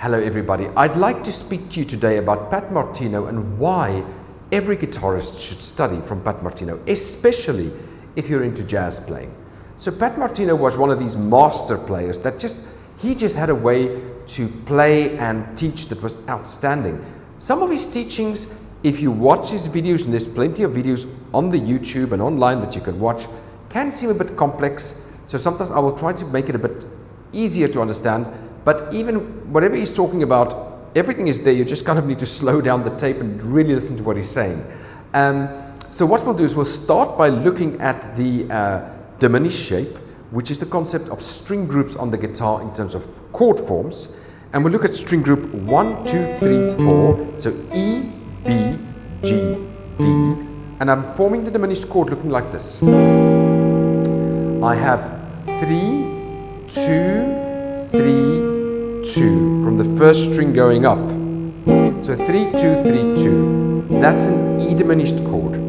Hello everybody, I'd like to speak to you today about Pat Martino and why every guitarist should study from Pat Martino, especially if you're into jazz playing. So Pat Martino was one of these master players that he just had a way to play and teach that was outstanding. Some of his teachings, if you watch his videos, and there's plenty of videos on the YouTube and online that you can watch, can seem a bit complex. So sometimes I will try to make it a bit easier to understand, but even whatever he's talking about, everything is there. You just kind of need to slow down the tape and really listen to what he's saying. So what we'll do is we'll start by looking at the diminished shape, which is the concept of string groups on the guitar in terms of chord forms. And we'll look at string group 1, 2, 3, 4. So E, B, G, D. And I'm forming the diminished chord looking like this. I have 3, 2, 3, 2 from the first string going up. So 3, 2, 3, 2. That's an E diminished chord.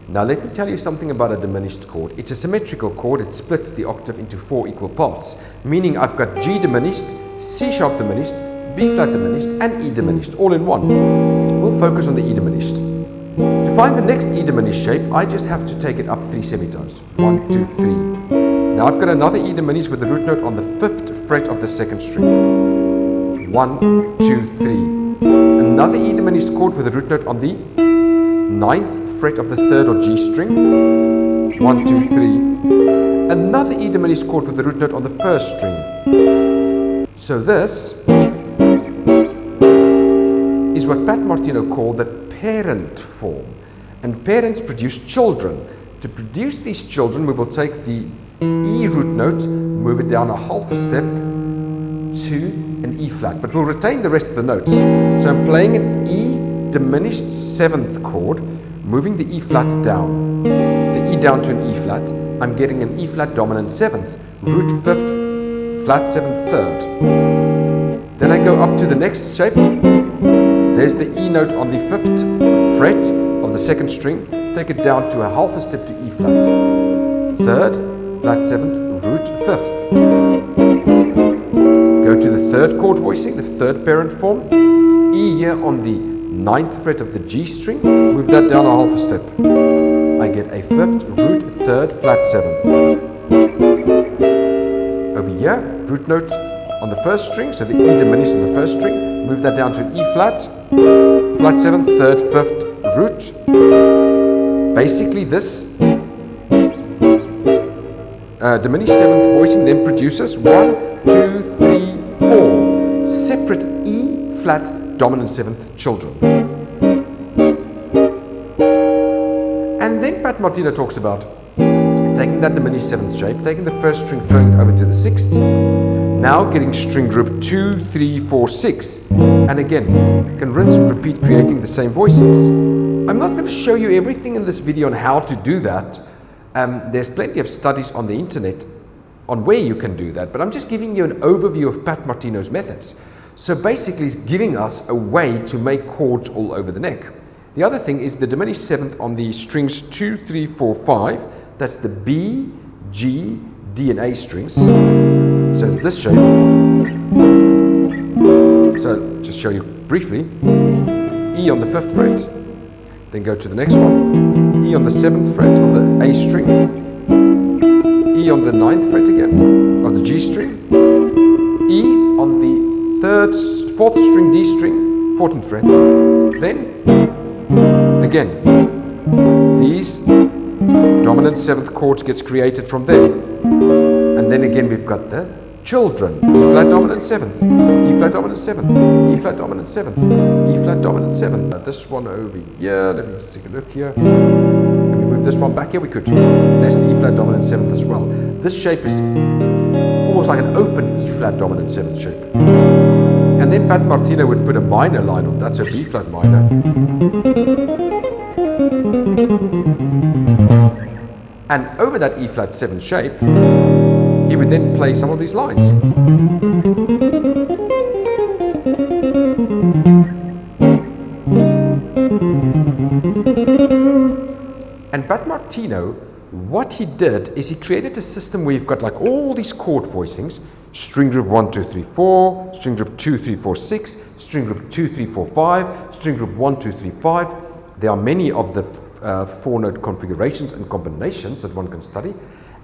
Now let me tell you something about a diminished chord. It's a symmetrical chord. It splits the octave into 4 equal parts, meaning I've got G diminished, C sharp diminished, B flat diminished, and E diminished all in one. We'll focus on the E diminished. To find the next E diminished shape, I just have to take it up 3 semitones. 1, 2, 3. Now I've got another E diminished with the root note on the 5th fret of the 2nd string. 1, 2, 3. Another E diminished chord with a root note on the 9th fret of the 3rd or G string. 1, 2, 3. Another E diminished chord with the root note on the 1st string. So this is what Pat Martino called the parent form. And parents produce children. To produce these children, we will take the E root note, move it down a half a step to an E flat, but we'll retain the rest of the notes. So I'm playing an E diminished 7th chord, moving the E flat down, the E down to an E flat. I'm getting an E flat dominant 7th, root 5th, flat 7th, 3rd. Then I go up to the next shape. There's the E note on the 5th fret of the 2nd string. Take it down to a half a step to E flat. 3rd, flat 7th, root 5th. Go to the 3rd chord voicing, the 3rd parent form. E here on the 9th fret of the G string. Move that down a half a step. I get a 5th, root 3rd, flat 7th. Over here, root note on the 1st string, so the E diminished on the 1st string. Move that down to an E flat, flat 7th, 3rd, 5th, root. Basically this diminished 7th voicing then produces 1, 2, 3, 4 separate E flat dominant 7th children. And then Pat Martino talks about taking that diminished 7th shape, taking the 1st string, throwing it over to the 6th. Now getting string group 2, 3, 4, 6. And again, can rinse and repeat, creating the same voicings. I'm not going to show you everything in this video on how to do that. There's plenty of studies on the internet on where you can do that, but I'm just giving you an overview of Pat Martino's methods. So basically he's giving us a way to make chords all over the neck. The other thing is the diminished 7th on the strings 2, 3, 4, 5. That's the B, G, D and A strings. So it's this shape. So just show you briefly. E on the 5th fret. Then go to the next one. E on the 7th fret of the A string. E on the 9th fret again of the G string. E on the 4th string D string, 14th fret. Then again, these dominant 7th chords gets created from there. And then again we've got the children. E flat dominant 7th, E flat dominant 7th, E flat dominant 7th, E flat dominant 7th. This one over here, let me just take a look here. Can we move this one back here? We could. There's the E flat dominant 7th as well. This shape is almost like an open E flat dominant 7th shape. And then Pat Martino would put a minor line on that, so B flat minor. And over that E flat 7 shape, he would then play some of these lines. And Pat Martino, what he did is he created a system where you've got like all these chord voicings. string group 1, 2, 3, 4, string group 2, 3, 4, 6, string group 2, 3, 4, 5, string group 1, 2, 3, 5. There are many of the 4-note configurations and combinations that one can study.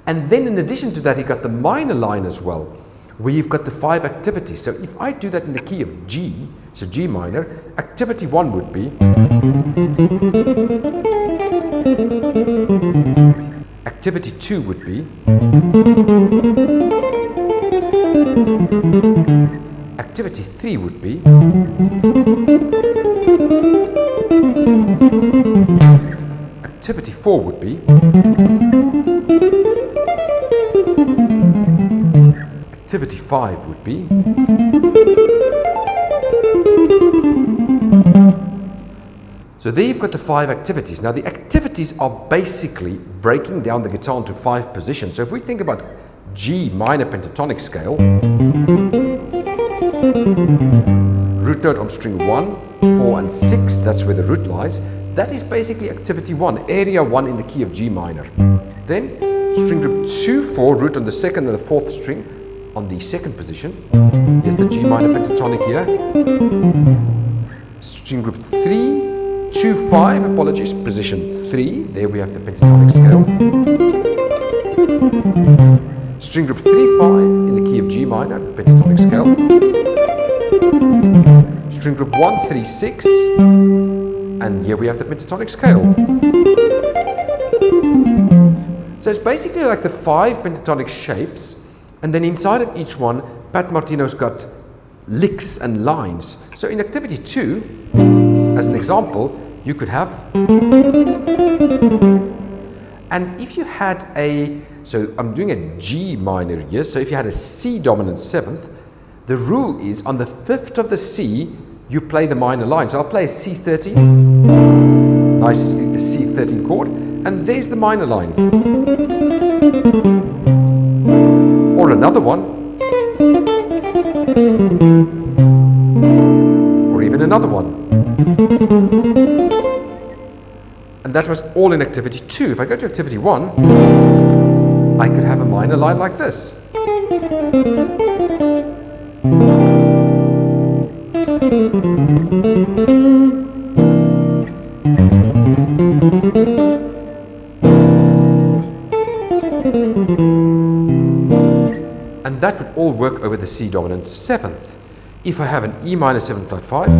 And then in addition to that, you've got the minor line as well, where you've got the 5 activities. So if I do that in the key of G, so G minor, activity 1 would be, activity 2 would be, activity 3 would be, activity 4 would be, activity 5 would be, so there you've got the 5 activities. Now the activities are basically breaking down the guitar into 5 positions. So if we think about G minor pentatonic scale, root note on string 1, 4 and 6, that's where the root lies. That is basically activity 1, area 1 in the key of G minor. Then string group 2, 4, root on the 2nd and the 4th string on the 2nd position. Here's the G minor pentatonic here. String group 3, 2, 5, apologies, position 3, there we have the pentatonic scale. String group 3, 5 in the key of G minor, the pentatonic scale. String group 1, 3, 6, and here we have the pentatonic scale. So it's basically like the 5 pentatonic shapes, and then inside of each one, Pat Martino's got licks and lines. So in activity 2, as an example, you could have, and if you had a, so I'm doing a G minor here, so if you had a C dominant 7th, the rule is on the 5th of the C, you play the minor line. So I'll play a C13, nice C13 chord, and there's the minor line. Or another one, or even another one. And that was all in activity 2. If I go to activity 1, I could have a minor line like this. And that would all work over the C dominant 7th. If I have an E minor 7 flat 5,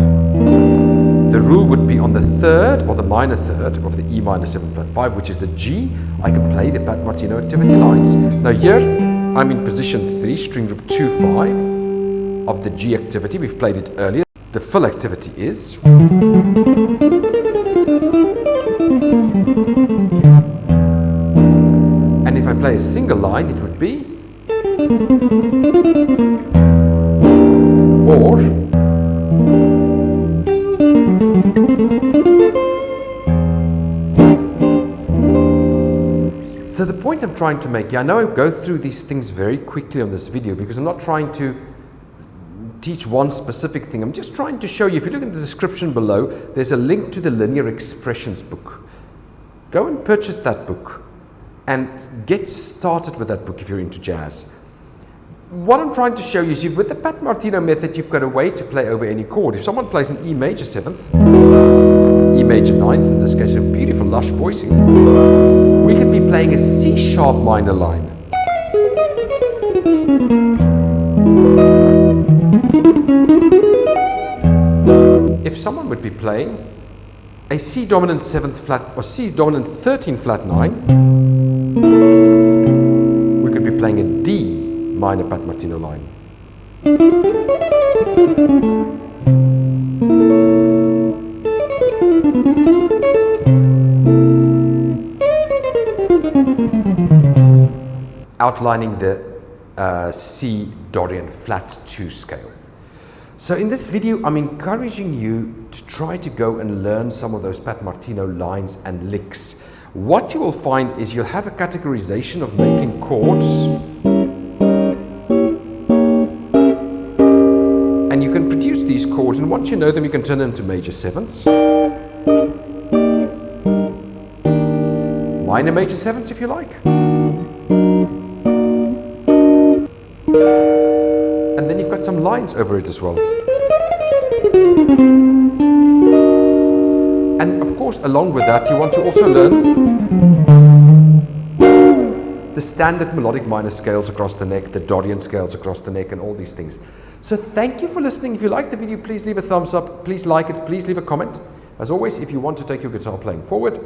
the rule would be on the 3rd or the minor 3rd of the E minor 7 flat 5, which is the G, I can play the Pat Martino activity lines. Now here, I'm in position 3, string group 2, 5 of the G activity. We've played it earlier. The full activity is, and if I play a single line, it would be, or, so the point I'm trying to make, I know I go through these things very quickly on this video because I'm not trying to teach one specific thing. I'm just trying to show you, if you look in the description below, there's a link to the Linear Expressions book. Go and purchase that book and get started with that book if you're into jazz. What I'm trying to show you is with the Pat Martino method, you've got a way to play over any chord. If someone plays an E major 7th, E major 9th, in this case a beautiful lush voicing, we could be playing a C sharp minor line. If someone would be playing a C dominant 7th flat or C dominant 13 flat 9, we could be playing a D minor Pat Martino line. Outlining the C Dorian flat 2 scale. So in this video, I'm encouraging you to try to go and learn some of those Pat Martino lines and licks. What you will find is you'll have a categorization of making chords, and you can produce these chords, and once you know them, you can turn them to major 7ths, minor major 7ths if you like, lines over it as well. And of course, along with that, you want to also learn the standard melodic minor scales across the neck, the Dorian scales across the neck, and all these things. So thank you for listening. If you liked the video, please leave a thumbs up, please like it, please leave a comment. As always, if you want to take your guitar playing forward,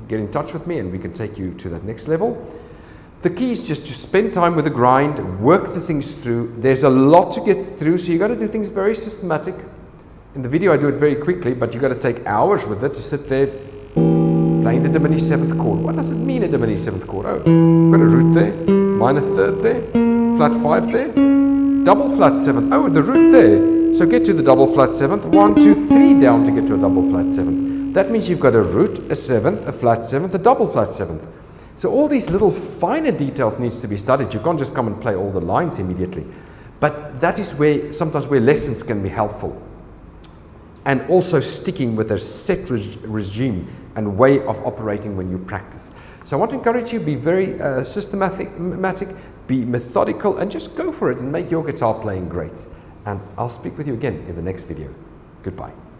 get in touch with me and we can take you to that next level. The key is just to spend time with the grind, work the things through. There's a lot to get through, so you got to do things very systematic. In the video I do it very quickly, but you got to take hours with it to sit there playing the diminished 7th chord. What does it mean, a diminished 7th chord? Oh, you've got a root there, minor 3rd there, flat 5 there, double flat 7th. Oh, the root there. So get to the double flat 7th, 1, 2, 3 down to get to a double flat 7th. That means you've got a root, a 7th, a flat 7th, a double flat 7th. So all these little finer details needs to be studied. You can't just come and play all the lines immediately. But that is where sometimes lessons can be helpful. And also sticking with a set regime and way of operating when you practice. So I want to encourage you, be very systematic, be methodical, and just go for it and make your guitar playing great. And I'll speak with you again in the next video. Goodbye.